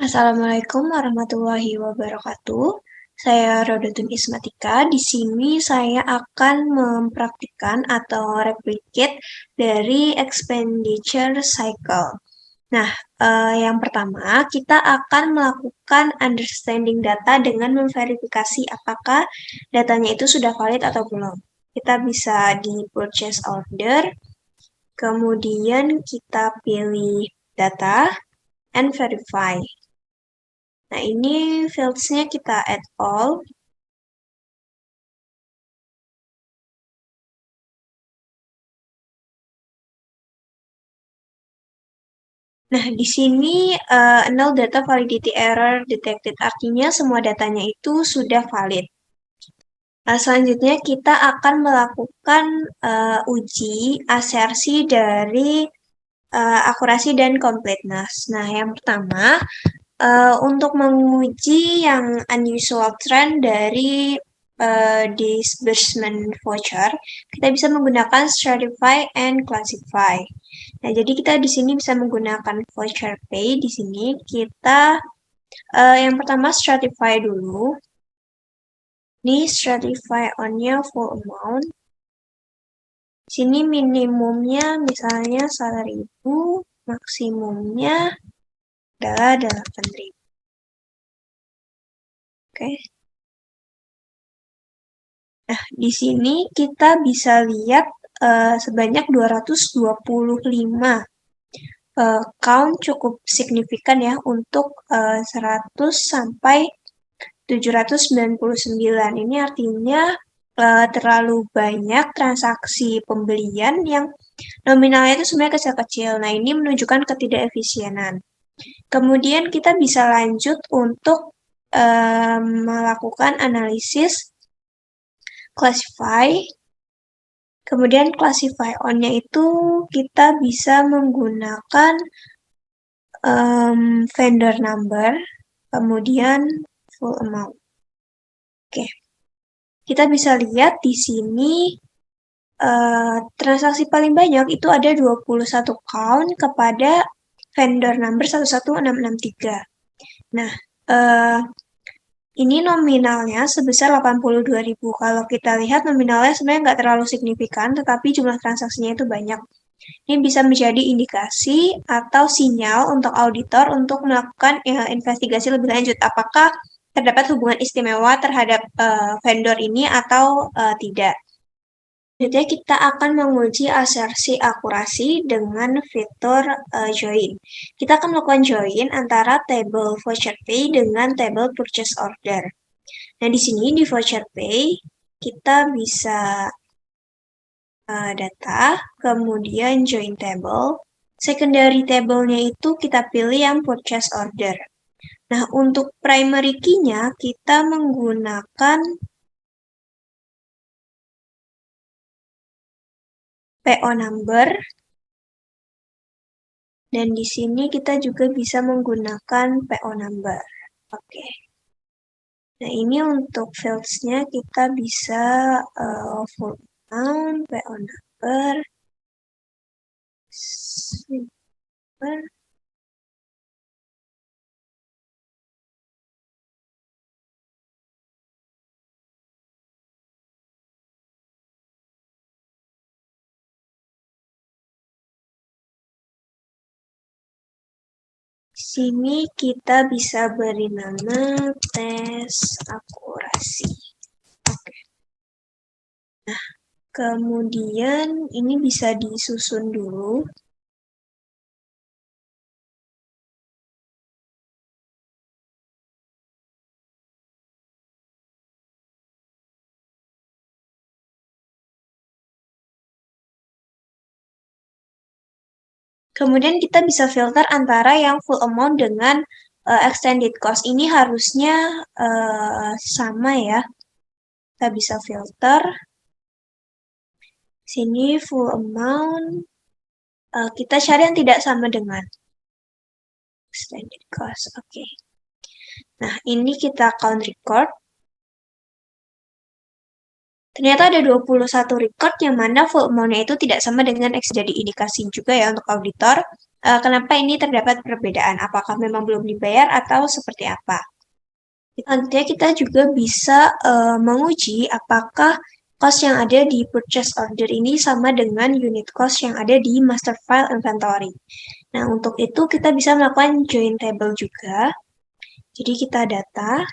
Assalamualaikum warahmatullahi wabarakatuh. Saya Rodatun Ismatika. Di sini saya akan mempraktikkan atau replicate dari expenditure cycle. Nah, yang pertama kita akan melakukan understanding data dengan memverifikasi apakah datanya itu sudah valid atau belum. Kita bisa di purchase order, kemudian kita pilih data and verify. Nah, ini fields-nya kita add all. Nah, di sini null data validity error detected. Artinya semua datanya itu sudah valid. Nah, selanjutnya kita akan melakukan uji asersi dari akurasi dan completeness. Nah, yang pertama, untuk menguji yang unusual trend dari disbursement voucher, kita bisa menggunakan stratify and classify. Nah, jadi kita di sini bisa menggunakan voucher pay. Di sini kita yang pertama stratify dulu. Ini stratify on-nya full amount. Sini minimumnya misalnya 1.000, maksimumnya adalah 8.000. Oke. Nah, di sini kita bisa lihat sebanyak 225 count cukup signifikan ya untuk 100 sampai 799. Ini artinya terlalu banyak transaksi pembelian yang nominalnya itu sebenarnya kecil-kecil. Nah, ini menunjukkan ketidakefisienan. Kemudian kita bisa lanjut untuk melakukan analisis classify. Kemudian classify on-nya itu kita bisa menggunakan vendor number, kemudian full amount. Oke. Kita bisa lihat di sini transaksi paling banyak itu ada 21 count kepada vendor number 11663. Nah, ini nominalnya sebesar 82.000. Kalau kita lihat nominalnya sebenarnya nggak terlalu signifikan, tetapi jumlah transaksinya itu banyak. Ini bisa menjadi indikasi atau sinyal untuk auditor untuk melakukan investigasi lebih lanjut. Apakah terdapat hubungan istimewa terhadap vendor ini atau tidak. Selanjutnya kita akan menguji asersi akurasi dengan fitur join. Kita akan melakukan join antara table voucher pay dengan table purchase order. Nah, di sini di voucher pay kita bisa data, kemudian join table. Secondary table-nya itu kita pilih yang purchase order. Nah, untuk primary key-nya kita menggunakan PO number. Dan di sini kita juga bisa menggunakan PO number. Oke. Nah, ini untuk fields-nya kita bisa full amount, PO number, Di sini kita bisa beri nama tes akurasi. Oke. Nah, kemudian ini bisa disusun dulu. Kemudian kita bisa filter antara yang full amount dengan extended cost. Ini harusnya sama ya. Kita bisa filter. Sini full amount. Kita cari yang tidak sama dengan extended cost. Oke. Nah, ini kita count record. Ternyata ada 21 record yang mana full amount-nya itu tidak sama dengan X. Jadi indikasi juga ya untuk auditor. kenapa ini terdapat perbedaan? Apakah memang belum dibayar atau seperti apa? Selanjutnya kita juga bisa menguji apakah cost yang ada di purchase order ini sama dengan unit cost yang ada di master file inventory. Nah, untuk itu kita bisa melakukan join table juga. Jadi kita data,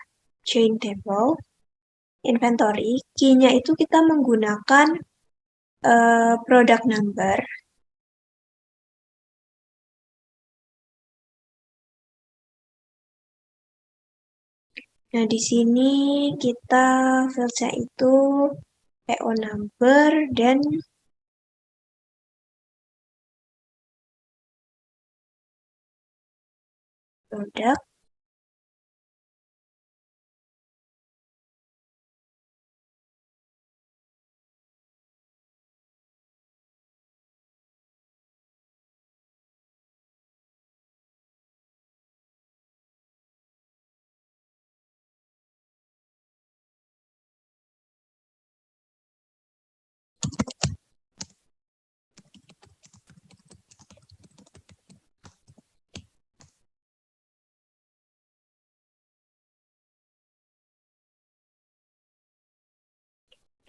join table, inventory, key-nya itu kita menggunakan product number. Nah, di sini kita fields-nya itu PO number dan produk.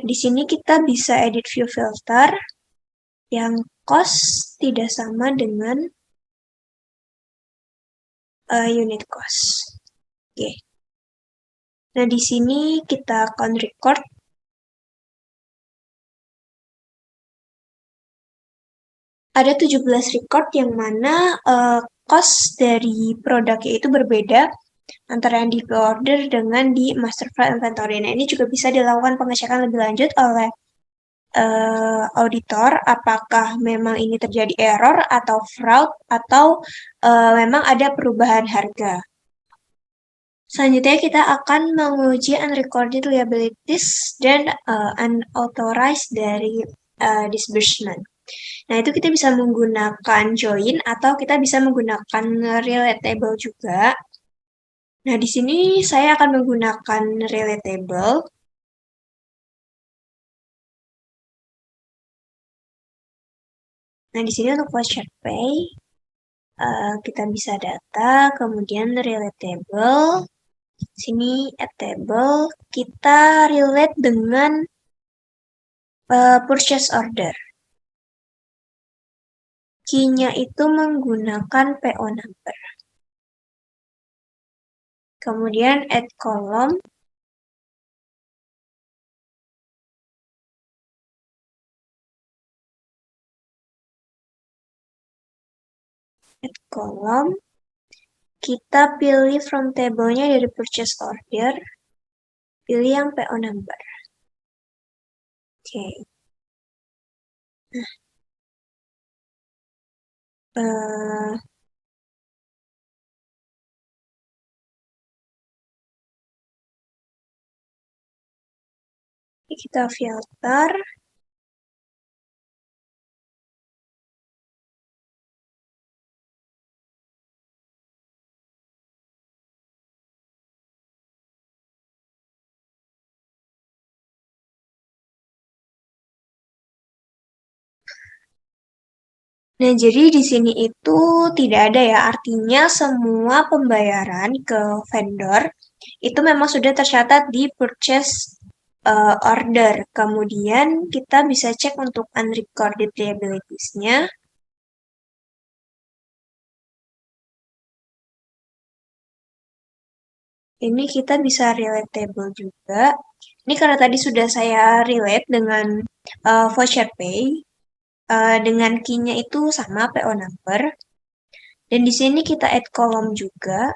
Di sini kita bisa edit view filter yang cost tidak sama dengan unit cost. Oke. Nah, di sini kita count record. Ada 17 record yang mana cost dari produknya itu berbeda antara yang di order dengan di master file inventory. Nah, ini juga bisa dilakukan pengecekan lebih lanjut oleh auditor apakah memang ini terjadi error atau fraud atau memang ada perubahan harga. Selanjutnya kita akan menguji unrecorded liabilities dan unauthorized dari disbursement. Nah, itu kita bisa menggunakan join atau kita bisa menggunakan relate table juga. Nah, di sini saya akan menggunakan relate table. Nah, di sini untuk voucher pay, kita bisa data, kemudian relate table. Sini add table, kita relate dengan purchase order. Key-nya itu menggunakan PO number. Kemudian add column. Add column. Kita pilih from table-nya dari purchase order. Pilih yang PO number. Oke. Nah, kita filter. Nah, jadi di sini itu tidak ada ya, artinya semua pembayaran ke vendor itu memang sudah tercatat di purchase order. Kemudian kita bisa cek untuk unrecorded liabilities-nya. Ini kita bisa relate table juga. Ini karena tadi sudah saya relate dengan voucher pay, dengan key-nya itu sama PO number. Dan di sini kita add column juga.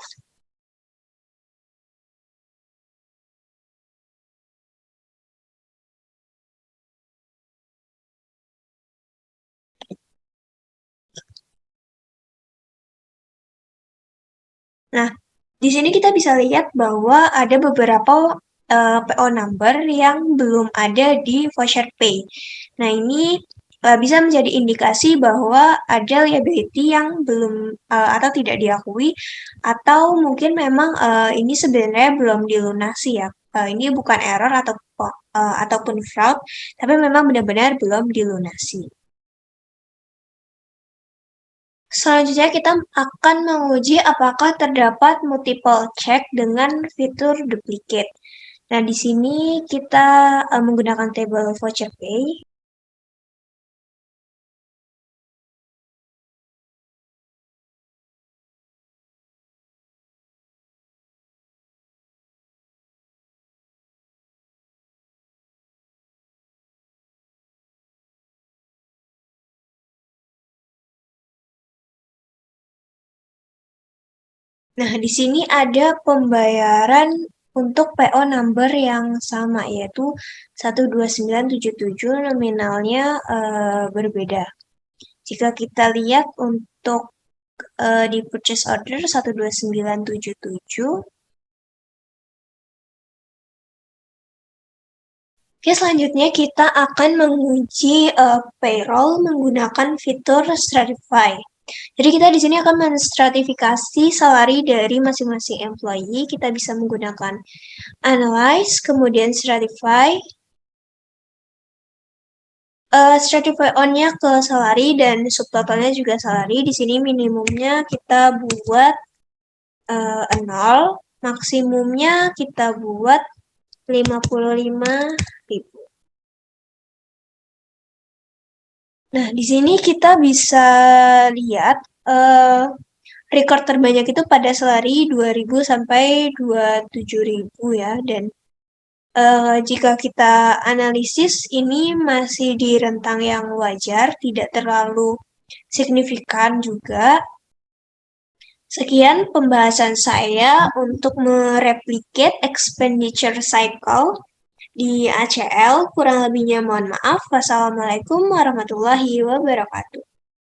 Nah, di sini kita bisa lihat bahwa ada beberapa PO number yang belum ada di voucher pay. Nah, ini bisa menjadi indikasi bahwa ada liability yang belum atau tidak diakui atau mungkin memang ini sebenarnya belum dilunasi ya. Ini bukan error atau ataupun fraud, tapi memang benar-benar belum dilunasi. Selanjutnya kita akan menguji apakah terdapat multiple check dengan fitur duplicate. Nah, di sini kita menggunakan tabel voucher pay. Nah, di sini ada pembayaran untuk PO number yang sama, yaitu 12977 nominalnya berbeda. Jika kita lihat untuk di purchase order 12977, oke, selanjutnya kita akan menguji payroll menggunakan fitur Stratify. Jadi kita di sini akan menstratifikasi salary dari masing-masing employee. Kita bisa menggunakan analyze, kemudian stratify. Stratify on-nya ke salary dan subtotalnya juga salary. Di sini minimumnya kita buat 0, maksimumnya kita buat 55.000. Nah, di sini kita bisa lihat record terbanyak itu pada salary 2.000 sampai 27.000 ya. Dan jika kita analisis ini masih di rentang yang wajar, tidak terlalu signifikan juga. Sekian pembahasan saya untuk mereplikat expenditure cycle di ACL. Kurang lebihnya mohon maaf. Wassalamualaikum warahmatullahi wabarakatuh.